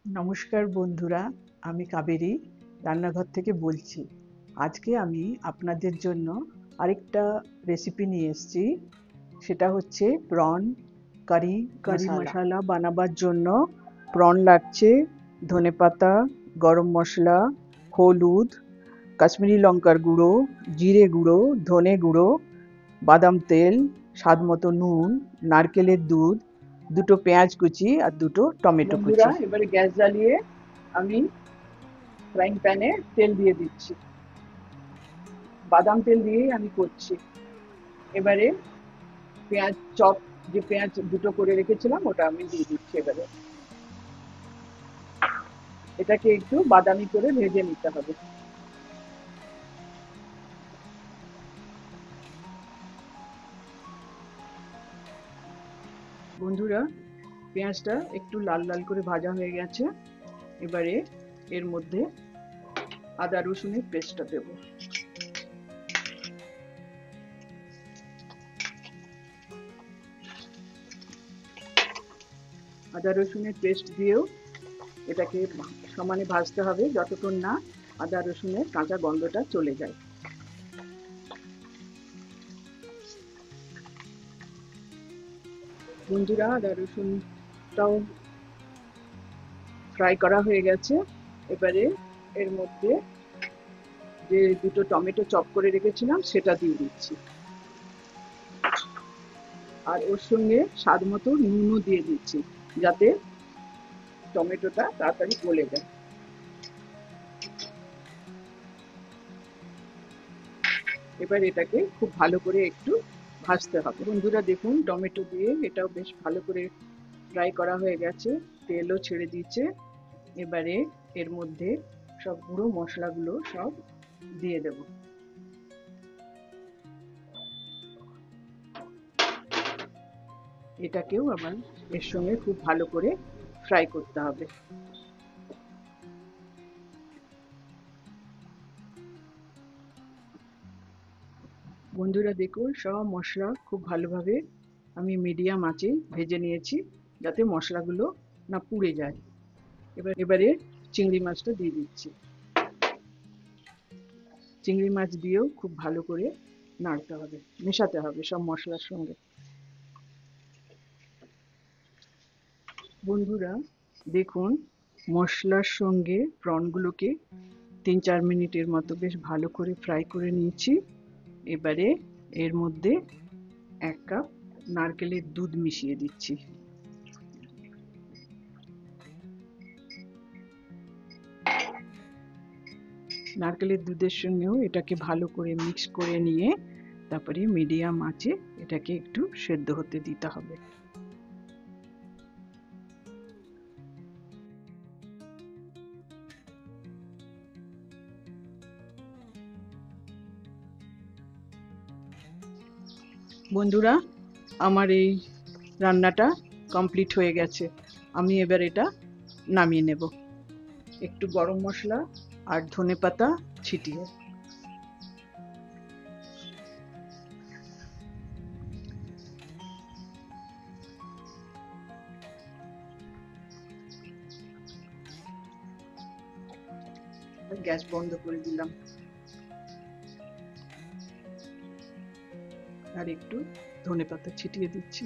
নমস্কার বন্ধুরা, আমি কাবেরী রান্নাঘর থেকে বলছি। আজকে আমি আপনাদের জন্য আরেকটা রেসিপি নিয়ে এসেছি। সেটা হচ্ছে প্রন কারি মশলা বানাবার জন্য প্রন লাগছে, ধনেপাতা, গরম মশলা, হলুদ, কাশ্মীরি লঙ্কার গুঁড়ো, জিরে গুঁড়ো, ধনে গুঁড়ো, বাদাম তেল, স্বাদ মতো নুন, নারকেলের দুধ, দুটো পেঁয়াজ কুচি আর দুটো টমেটো কুচি। এবারে গ্যাস জ্বালিয়ে আমি ফ্রাইং প্যানে তেল দিয়ে দিচ্ছি। বাদাম তেল দিয়েই আমি করছি। এবারে পেঁয়াজ চপ, যে পেঁয়াজ দুটো করে রেখেছিলাম ওটা আমি দিয়ে দিচ্ছি। এবারে এটাকে একটু বাদামি করে ভেজে নিতে হবে। বন্ধুরা, পেঁয়াজটা একটু লাল লাল করে ভাজা হয়ে গেছে। এবারে এর মধ্যে আদা রসুনের পেস্টটা দেব। আদা রসুনের পেস্ট দিয়েও এটাকে সমানে ভাজতে হবে যতক্ষণ না আদা রসুনের কাঁচা গন্ধটা চলে যায়। বন্ধুরা, আদা রসুনটাও ফ্রাই করা হয়ে গেছে। এবারে এর মধ্যে যে দুটো টমেটো চপ করে রেখেছিলাম সেটা দিয়ে দিচ্ছি, আর ওর সঙ্গে স্বাদ মতো নুনও দিয়ে দিচ্ছি যাতে টমেটোটা তাড়াতাড়ি গলে যায়। এবার এটাকে খুব ভালো করে একটু ভাজতে হবে। বন্ধুরা দেখুন, টমেটো দিয়ে এটাও বেশ ভালো করে ফ্রাই করা হয়ে গেছে, তেলও ছেড়ে দিচ্ছে। এবারে এর মধ্যে সব গুঁড়ো মশলাগুলো সব দিয়ে দেব। এটাকেও আবার এর সঙ্গে খুব ভালো করে ফ্রাই করতে হবে। বন্ধুরা দেখুন, সব মশলা খুব ভালোভাবে আমি মিডিয়াম আঁচে ভেজে নিয়েছি যাতে মশলাগুলো না পুড়ে যায়। এবারে চিংড়ি মাছটা দিয়ে দিচ্ছি। চিংড়ি মাছ দিয়েও খুব ভালো করে নাড়তে হবে, মেশাতে হবে সব মশলার সঙ্গে। বন্ধুরা দেখুন, মশলার সঙ্গে প্রনগুলোকে 3-4 মিনিটের মতো বেশ ভালো করে ফ্রাই করে নিয়েছি। এবারে এর মধ্যে 1 কাপ নারকেলের দুধ মিশিয়ে দিচ্ছি। নারকেলের দুধের সঙ্গেও এটাকে ভালো করে মিক্স করে নিয়ে তারপরে মিডিয়াম আঁচে এটাকে একটু সেদ্ধ হতে দিতে হবে। বন্ধুরা, আমার এই রান্নাটা কমপ্লিট হয়ে গেছে। আমি এবার এটা নামিয়ে নেব, একটু গরম মশলা আর ধনেপাতা ছিটিয়ে। গ্যাস বন্ধ করে দিলাম, আর একটু ধনেপাতা ছিটিয়ে দিচ্ছি।